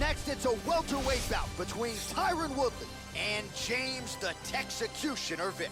next, it's a welterweight bout between Tyron Woodley and James the Texecutioner Vick.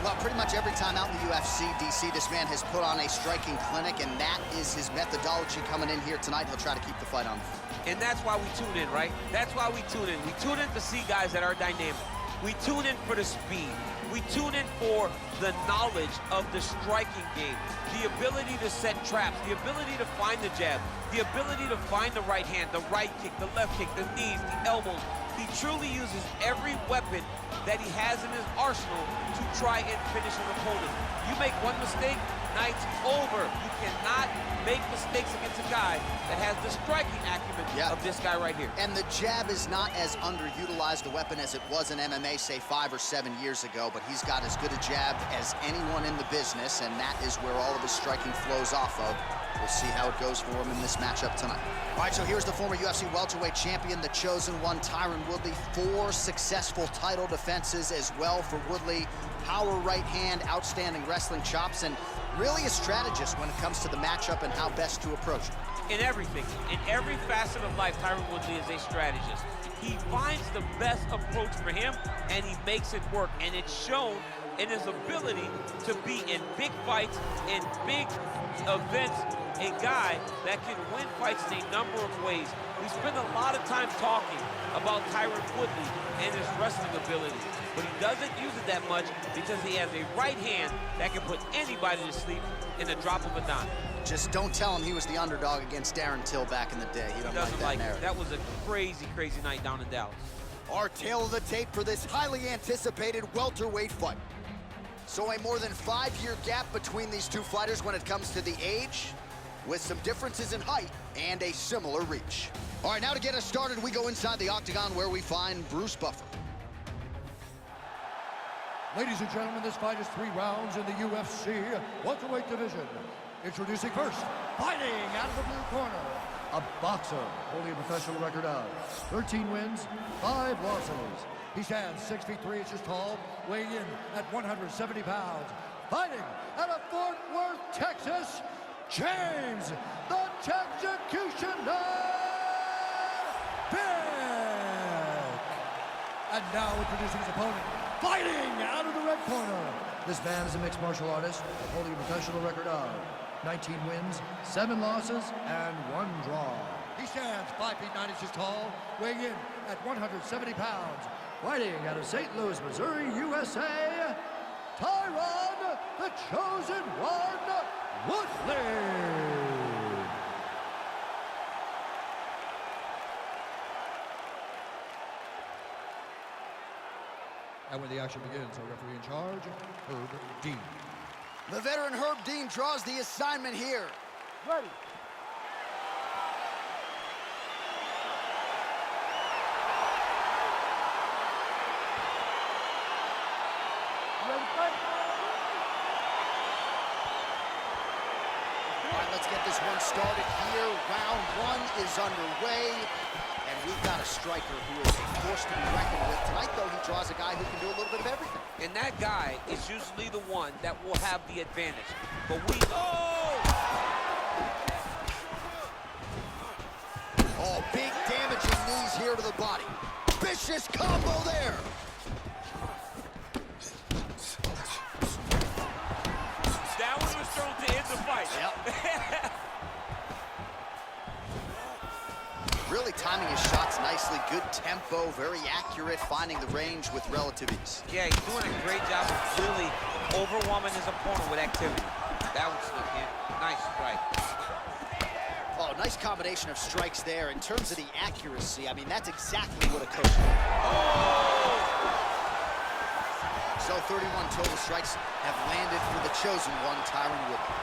Well, pretty much every time out in the UFC, DC, this man has put on a striking clinic, and that is his methodology coming in here tonight. He'll try to keep the fight on. And that's why we tune in, right? That's why we tune in. We tune in to see guys that are dynamic. We tune in for the speed. We tune in for the knowledge of the striking game, the ability to set traps, the ability to find the jab, the ability to find the right hand, the right kick, the left kick, the knees, the elbows. He truly uses every weapon that he has in his arsenal to try and finish an opponent. You make one mistake, night's over. You cannot make mistakes against a guy that has the striking acumen of this guy right here. And the jab is not as underutilized a weapon as it was in MMA, say 5 or 7 years ago, but he's got as good a jab as anyone in the business, and that is where all of his striking flows off of. We'll see how it goes for him in this matchup tonight. All right, so here's the former UFC welterweight champion, the chosen one, Tyron Woodley. 4 successful title defenses as well for Woodley. Power right hand, outstanding wrestling chops, and really a strategist when it comes to the matchup and how best to approach it. In everything, in every facet of life, Tyron Woodley is a strategist. He finds the best approach for him, and he makes it work, and it's shown in his ability to be in big fights, in big events, a guy that can win fights in a number of ways. We spend a lot of time talking about Tyron Woodley and his wrestling ability, but he doesn't use it that much because he has a right hand that can put anybody to sleep in the drop of a dime. Just don't tell him he was the underdog against Darren Till back in the day. He doesn't like narrative. That was a crazy, crazy night down in Dallas. Our tail of the tape for this highly anticipated welterweight fight. So a more than 5-year gap between these two fighters when it comes to the age, with some differences in height and a similar reach. All right, now to get us started, we go inside the octagon where we find Bruce Buffer. Ladies and gentlemen, this fight is 3 rounds in the UFC welterweight division. Introducing first, fighting out of the blue corner, a boxer holding a professional record of 13 wins, 5 losses. He stands 6 feet 3 inches tall, weighing in at 170 pounds. Fighting out of Fort Worth, Texas, James the Texecutioner Vick. And now introducing his opponent, fighting out of the red corner. This man is a mixed martial artist, holding a professional record of 19 wins, 7 losses, and 1 draw. He stands 5 feet 9 inches tall, weighing in at 170 pounds. Fighting out of St. Louis, Missouri, USA, Tyron, the chosen one, Woodley. And when the action begins, our referee in charge, Herb Dean. The veteran Herb Dean draws the assignment here. Ready. All right, let's get this one started here. Round 1 is underway. And we've got a striker who is a force to be reckoned with. Tonight, though, he draws a guy who can do a little bit of everything. And that guy is usually the one that will have the advantage. But we... Oh, big damaging knees here to the body. Vicious combo there. That one was thrown to end the fight. Yep. Really timing his shots nicely, good tempo, very accurate, finding the range with relative ease. Yeah, he's doing a great job of really overwhelming his opponent with activity. That was slick, yeah. Nice strike. Oh, nice combination of strikes there. In terms of the accuracy, I mean, that's exactly what a coach would. Oh! So 31 total strikes have landed for the chosen one, Tyron Woodley.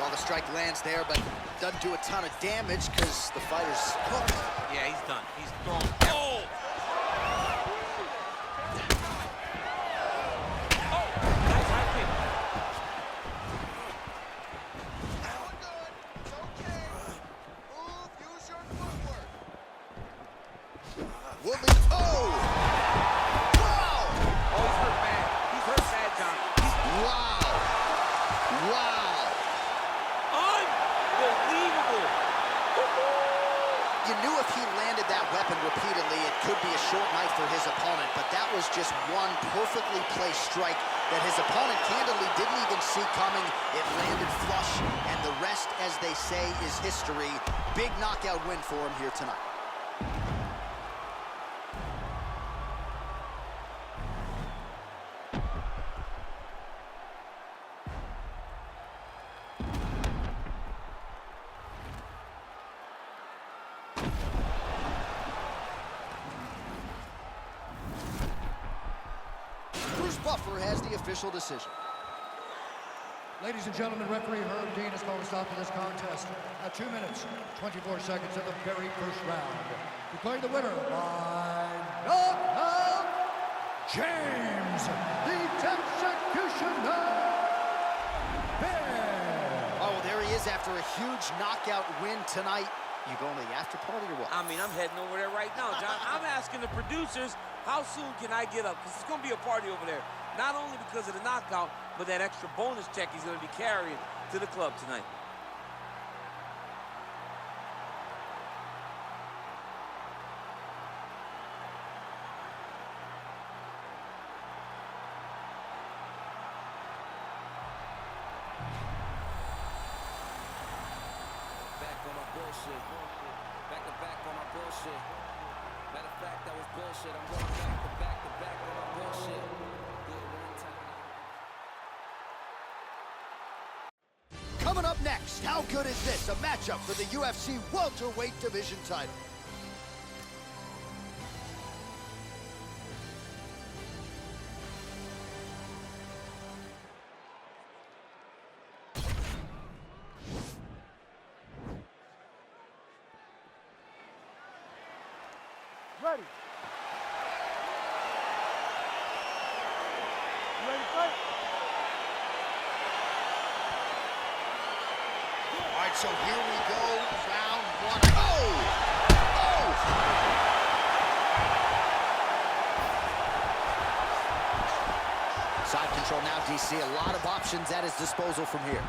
Well, the strike lands there, but doesn't do a ton of damage because the fighter's hooked. Yeah, he's done. He's thrown. Oh! Oh! Nice high kick. could be a short night for his opponent, but that was just one perfectly placed strike that his opponent candidly didn't even see coming. It landed flush, and the rest, as they say, is history. Big knockout win for him here tonight. Buffer has the official decision. Ladies and gentlemen, referee Herb Dean has called a stop to this contest at 2 minutes, 24 seconds of the very first round. Declaring the winner by knockout, James, the Executioner. Oh, there he is after a huge knockout win tonight. You going to the after party or what? I mean, I'm heading over there right now, John. I'm asking the producers, how soon can I get up? Because it's going to be a party over there. Not only because of the knockout, but that extra bonus check he's going to be carrying to the club tonight. Back on my bullshit. Back on my bullshit. Matter of fact, that was bullshit. I'm going back to back on my bullshit. Coming up next, how good is this? A matchup for the UFC welterweight division title. Ready. You ready to fight? All right, so here we go, round one. Oh! Oh! Side control now, DC. A lot of options at his disposal from here.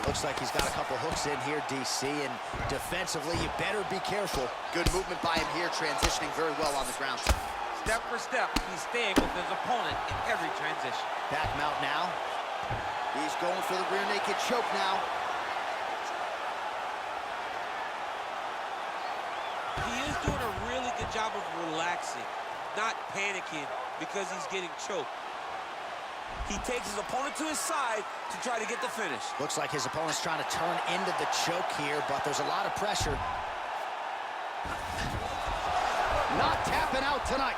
Looks like he's got a couple hooks in here, DC, and defensively, you better be careful. Good movement by him here, transitioning very well on the ground. Step for step, he's staying with his opponent in every transition. Back mount now. He's going for the rear naked choke now. He is doing a really good job of relaxing, not panicking because he's getting choked. He takes his opponent to his side to try to get the finish. Looks like his opponent's trying to turn into the choke here, but there's a lot of pressure. Not tapping out tonight.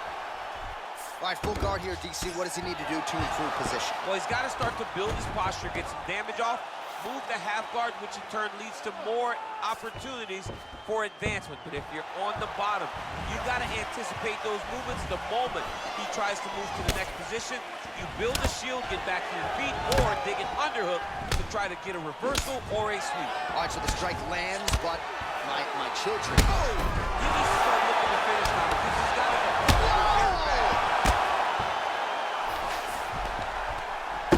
All right, full guard here, DC. What does he need to do to improve position? Well, he's got to start to build his posture, get some damage off, move the half guard, which in turn leads to more opportunities for advancement. But if you're on the bottom, you got to anticipate those movements the moment he tries to move to the next position. You build a shield, get back to your feet, or dig an underhook to try to get a reversal or a sweep. All right, so the strike lands, but my children. Oh! He needs to start looking to finish now because he's got to get back.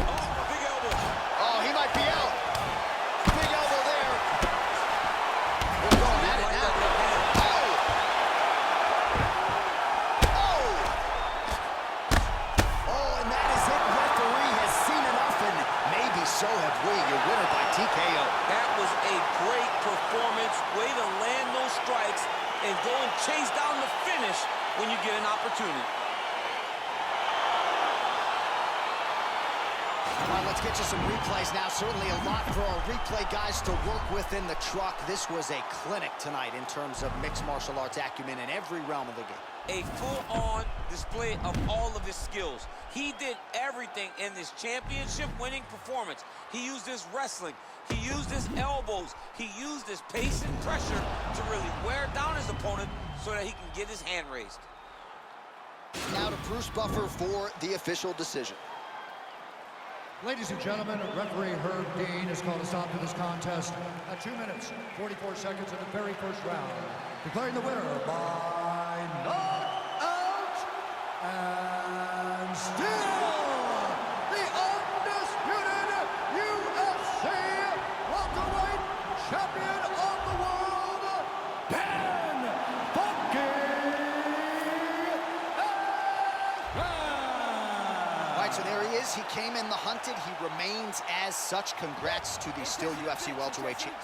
Oh, big elbow. Oh, he might be out. Big elbow there. We're going at it now. Oh! Oh! Oh, and that is it. Referee has seen enough, and maybe so have we. Your winner by TKO. That was a great performance. Way to land those strikes and go and chase down the finish when you get an opportunity. All right, let's get you some replays now. Certainly a lot for our replay guys to work with in the truck. This was a clinic tonight in terms of mixed martial arts acumen in every realm of the game. A full-on display of all of his skills. He did everything in this championship-winning performance. He used his wrestling. He used his elbows. He used his pace and pressure to really wear down his opponent so that he can get his hand raised. Now to Bruce Buffer for the official decision. Ladies and gentlemen, referee Herb Dean has called a stop to this contest at 2 minutes, 44 seconds of the very first round. Declaring the winner by knockout and still the undisputed UFC welterweight champion of the world, Ben "Funky" he came in the hunted, he remains as such. Congrats to the still UFC welterweight champ.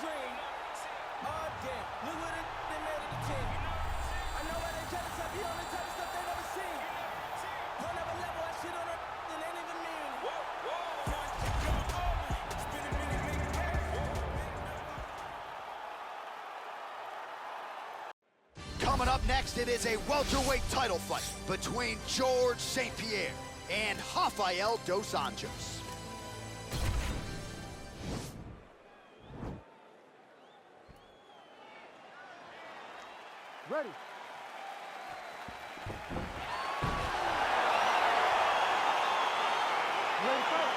Coming up next, it is a welterweight title fight between George St. Pierre and Rafael dos Anjos. Ready. Ready, fight.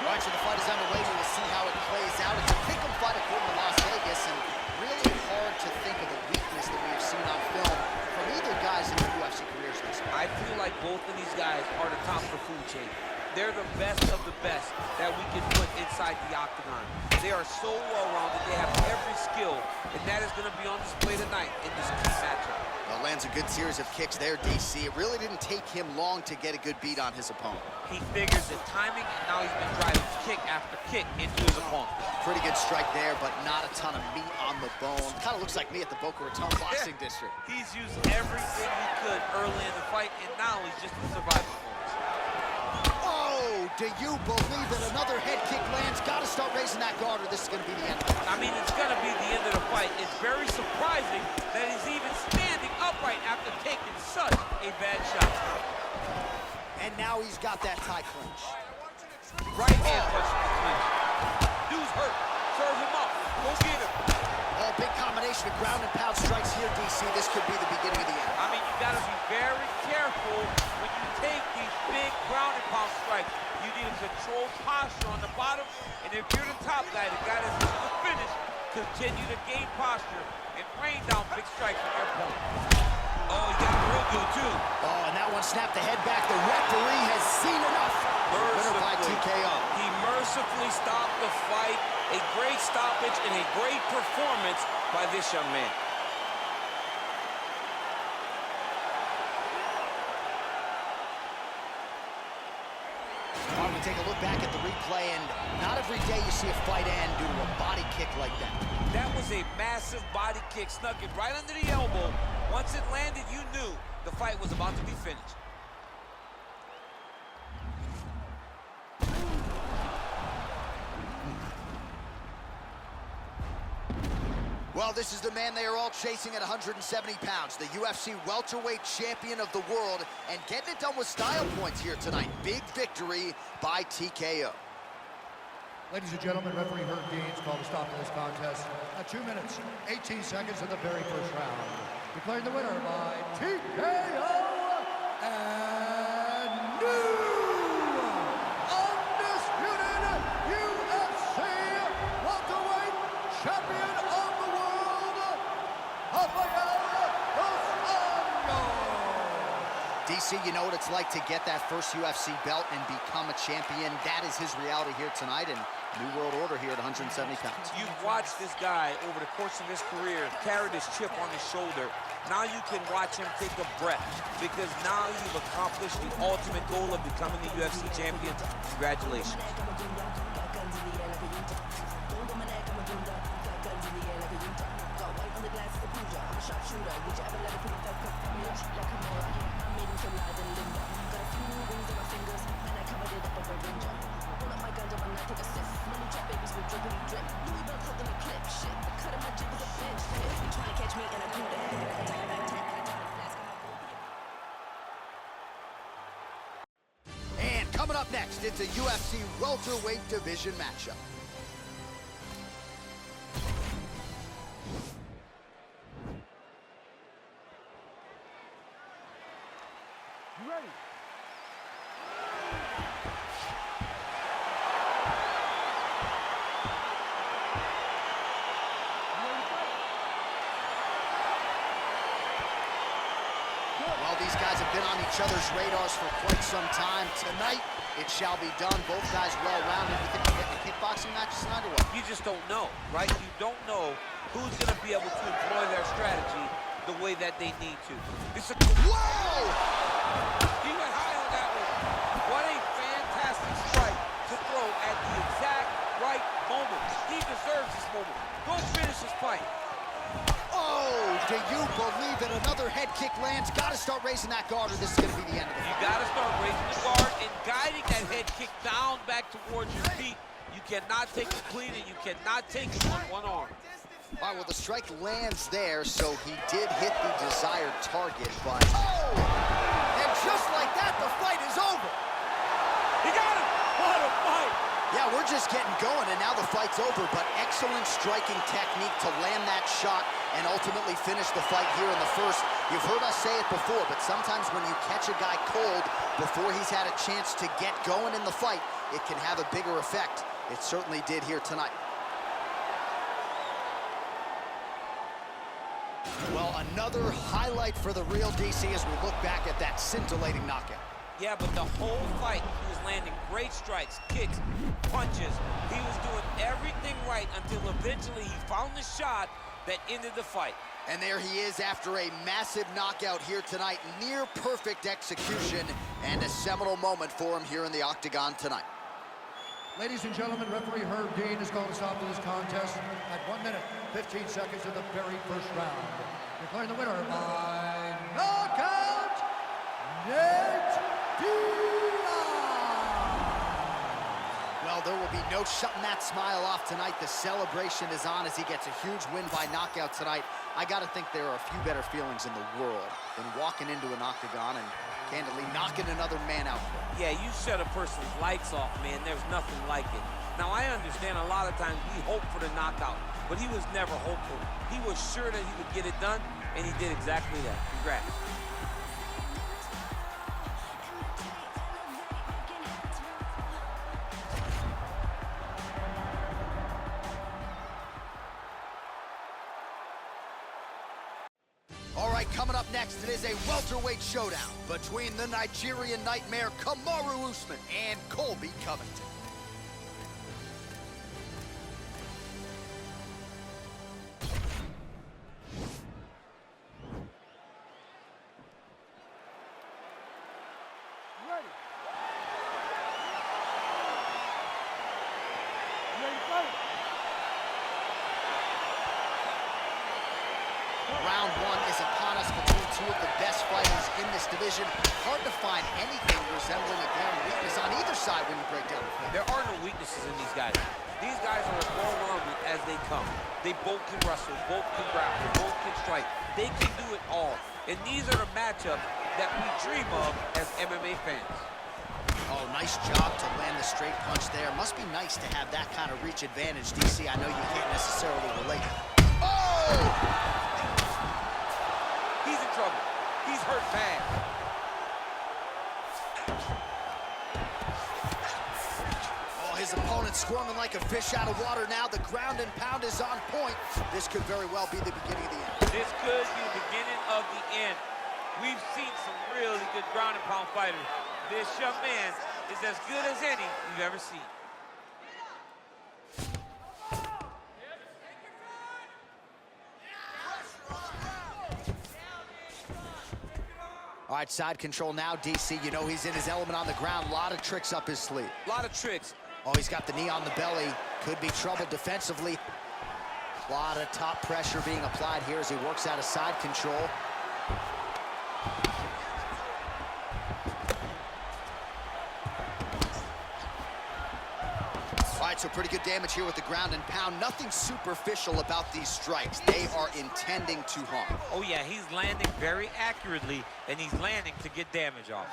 All right, so the fight is underway. We will see how it plays out. It's a pick'em fight according to Las Vegas, and really hard to think of a weakness that we have seen on film from either guys in their UFC careers this year. I feel like both of these guys are the top of the food chain. They're the best of the best that we can put inside the octagon. They are so well-rounded. They have every skill, and that is going to be on display tonight in this key matchup. Well, lands a good series of kicks there, DC. It really didn't take him long to get a good beat on his opponent. He figures the timing, and now he's been driving kick after kick into his opponent. Pretty good strike there, but not a ton of meat on the bone. Kind of looks like me at the Boca Raton boxing district. He's used everything he could early in the fight, and now he's just in survival mode. Oh, do you believe that another head kick lands? Got to start raising that guard, or this is going to be the end. I mean, it's going to be the end of the fight. It's very surprising that he's even standing upright after taking such a bad shot. And now he's got that tie clinch. Right hand punch to the clinch. Dude's hurt. Serve him up. Go get him. Oh, big combination of ground and pound strikes here, DC. This could be the beginning of the end. I mean, you got to be very careful when you take these big ground and pound strikes. You need a controlled posture on the bottom, and if you're the top guy, the guy that's going to finish, continue to gain posture and rain down big strikes from your opponent. Oh, he got real good, too. Oh, and that one snapped the head back. The referee has seen enough. Winner by TKO. He mercifully stopped the fight. A great stoppage and a great performance by this young man. Well, we take a look back at the replay, and not every day you see a fight end due to a body kick like that. That was a massive body kick, snuck it right under the elbow. Once it landed, you knew the fight was about to be finished. Well, this is the man they are all chasing at 170 pounds, the UFC welterweight champion of the world, and getting it done with style points here tonight. Big victory by TKO. Ladies and gentlemen, referee Herb Deans called a stop to this contest at 2 minutes, 18 seconds of the very first round. Declaring the winner by TKO and new undisputed UFC welterweight champion of the world, Rafael dos Anjos. DC, you know what it's like to get that first UFC belt and become a champion. That is his reality here tonight, and new world order here at 170 pounds. You've watched this guy over the course of his career carry this chip on his shoulder. Now you can watch him take a breath, because now you've accomplished the ultimate goal of becoming the UFC champion. Congratulations. And coming up next, it's a UFC welterweight division matchup. You ready? Well, these guys have been on each other's radars for quite some time. Tonight, it shall be done. Both guys well-rounded. You think we're getting a kickboxing match tonight or what? You just don't know, right? You don't know who's going to be able to employ their strategy the way that they need to. It's a... Whoa! He went high on that one. What a fantastic strike to throw at the exact right moment. He deserves this moment. Go finish this fight. Oh, do you believe that another head kick lands? Got to start raising that guard or this is going to be the end of the fight. You got to start raising the guard and guiding that head kick down back towards your feet. You cannot take it clean and you cannot take it on one arm. All right, well, the strike lands there, so he did hit the desired target, but... Oh! And just like that, the fight is over. He got him! What a fight! Yeah, we're just getting going, and now the fight's over, but excellent striking technique to land that shot and ultimately finish the fight here in the first. You've heard us say it before, but sometimes when you catch a guy cold before he's had a chance to get going in the fight, it can have a bigger effect. It certainly did here tonight. Well, another highlight for the real DC as we look back at that scintillating knockout. Yeah, but the whole fight, he was landing great strikes, kicks, punches. He was doing everything right until eventually he found the shot that ended the fight. And there he is after a massive knockout here tonight. Near perfect execution and a seminal moment for him here in the octagon tonight. Ladies and gentlemen, referee Herb Dean has called a stop to this contest at 1 minute, 15 seconds of the very first round. Declaring the winner by knockout, Nate Well, there will be no shutting that smile off tonight. The celebration is on as he gets a huge win by knockout tonight. I got to think there are a few better feelings in the world than walking into an octagon and candidly knocking another man out. Yeah, you shut a person's lights off, man. There's nothing like it. Now, I understand a lot of times we hope for the knockout, but he was never hopeful. He was sure that he would get it done, and he did exactly that. Congrats. All right, coming up next, it is a welterweight showdown between the Nigerian nightmare Kamaru Usman and Colby Covington. Ready. Ready to fight. Round one is upon us between two of the best fighters in this division. Hard to find anything resembling a glaring weakness on either side when you break down the fight. There are no weaknesses in these guys. These guys are as well-rounded as they come. They both can wrestle, both can grapple, both can strike. They can do it all. And these are the matchups that we dream of as MMA fans. Oh, nice job to land the straight punch there. Must be nice to have that kind of reach advantage, DC. I know you can't necessarily relate. Oh! He's in trouble. He's hurt bad. Oh, his opponent squirming like a fish out of water now. The ground and pound is on point. This could very well be the beginning of the end. This could be the beginning of the end. We've seen some really good ground and pound fighters. This young man is as good as any we've ever seen. All right, side control now, DC. You know he's in his element on the ground. A lot of tricks up his sleeve. A lot of tricks. Oh, he's got the knee on the belly. Could be trouble defensively. A lot of top pressure being applied here as he works out of side control. All right, so pretty good damage here with the ground and pound. Nothing superficial about these strikes. They are intending to harm. Oh, yeah, he's landing very accurately, and he's landing to get damage off.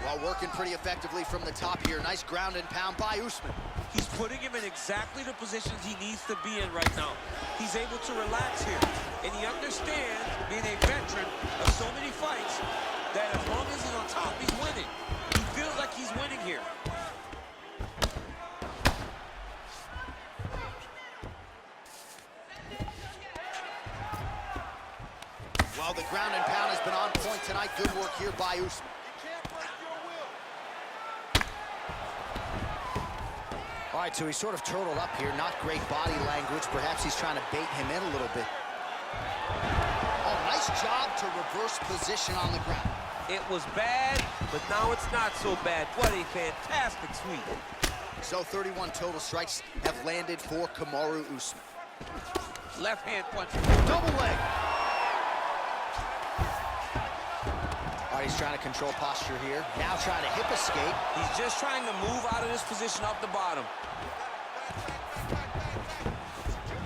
While working pretty effectively from the top here. Nice ground and pound by Usman. He's putting him in exactly the positions he needs to be in right now. He's able to relax here, and he understands, being a veteran of so many fights, that as long as he's on top, he's winning. He feels like he's winning here. Well, the ground and pound has been on point tonight. Good work here by Usman. All right, so he's sort of turtled up here. Not great body language. Perhaps he's trying to bait him in a little bit. Oh, nice job to reverse position on the ground. It was bad, but now it's not so bad. What a fantastic sweep. So 31 total strikes have landed for Kamaru Usman. Left hand punch. Double leg. All right, he's trying to control posture here. Now trying to hip escape. He's just trying to move out of this position off the bottom.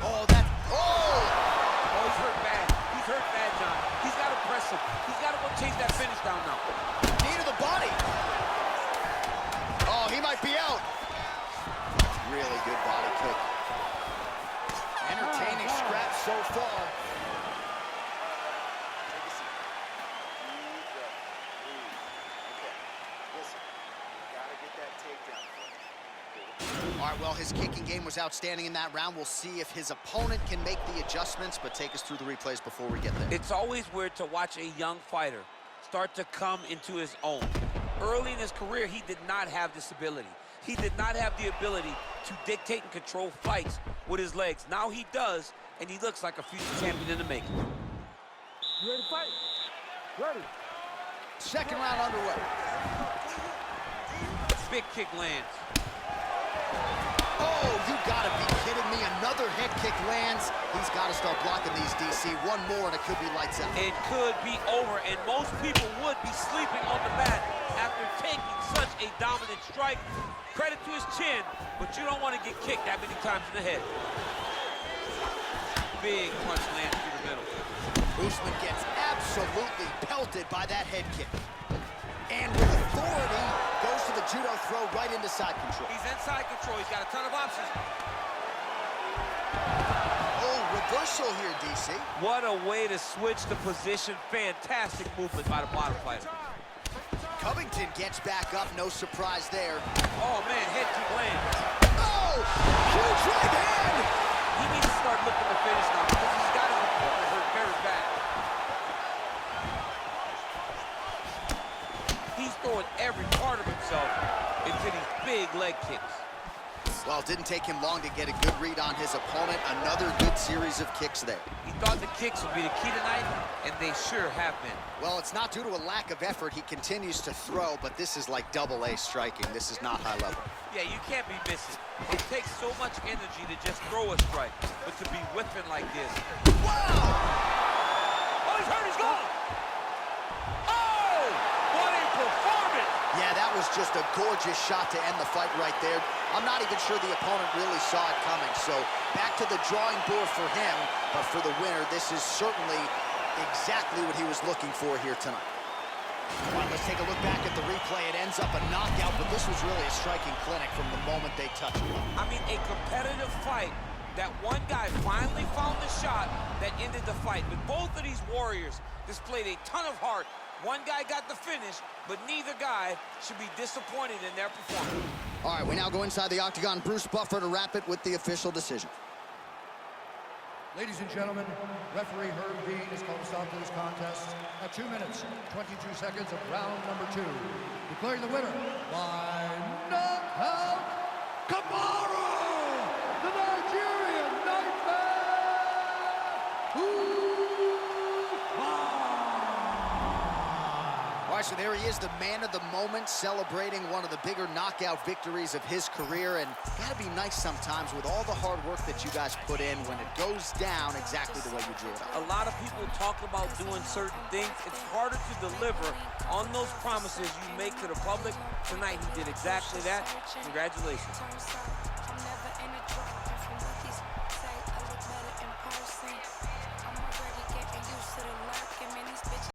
Oh, that. Oh! Oh, he's hurt bad. He's hurt bad, John. He's got to press him. He's got to go chase that finish down now. Knee to the body. Oh, he might be out. Really good body kick. Entertaining scrap so far. All right, well, his kicking game was outstanding in that round. We'll see if his opponent can make the adjustments, but take us through the replays before we get there. It's always weird to watch a young fighter start to come into his own. Early in his career, he did not have this ability. He did not have the ability to dictate and control fights with his legs. Now he does, and he looks like a future champion in the making. You ready to fight? Ready. Second round underway. Big kick lands. Oh, you gotta be kidding me. Another head kick lands. He's gotta start blocking these, DC. One more and it could be lights out. It could be over, and most people would be sleeping on the mat after taking such a dominant strike. Credit to his chin, but you don't want to get kicked that many times in the head. Big punch lands through the middle. Usman gets absolutely pelted by that head kick. And with authority, goes to the judo throw right into side control. He's inside control. He's got a ton of options. Oh, reversal here, DC. What a way to switch the position. Fantastic movement by the bottom fighter. Covington gets back up, no surprise there. Oh, man, head kick lands. Oh, huge right hand! He needs to start looking to finish now because he's got his opponent hurt very bad. He's throwing every part of himself into these big leg kicks. Well, it didn't take him long to get a good read on his opponent. Another good series of kicks there. He thought the kicks would be the key tonight, and they sure have been. Well, it's not due to a lack of effort. He continues to throw, but this is like double-A striking. This is not high level. Yeah, you can't be missing. It takes so much energy to just throw a strike, but to be whipping like this. Wow! Oh, he's hurt, he's gone! Oh, what a performance! Yeah, that was just a gorgeous shot to end the fight right there. I'm not even sure the opponent really saw it coming. So back to the drawing board for him, but for the winner, this is certainly exactly what he was looking for here tonight. All right, let's take a look back at the replay. It ends up a knockout, but this was really a striking clinic from the moment they touched it. I mean, a competitive fight that one guy finally found the shot that ended the fight. But both of these warriors displayed a ton of heart. One guy got the finish, but neither guy should be disappointed in their performance. All right, we now go inside the octagon. Bruce Buffer to wrap it with the official decision. Ladies and gentlemen, referee Herb Dean has called a stop to this contest at 2 minutes, 22 seconds of round number 2. Declaring the winner by knockout, Kamaru, the Nigerian Nightmare. All right, so there he is, the man of the moment, celebrating one of the bigger knockout victories of his career. And gotta be nice sometimes with all the hard work that you guys put in when it goes down exactly the way you drew it up. A lot of people talk about doing certain things. It's harder to deliver on those promises you make to the public. Tonight, he did exactly that. Congratulations.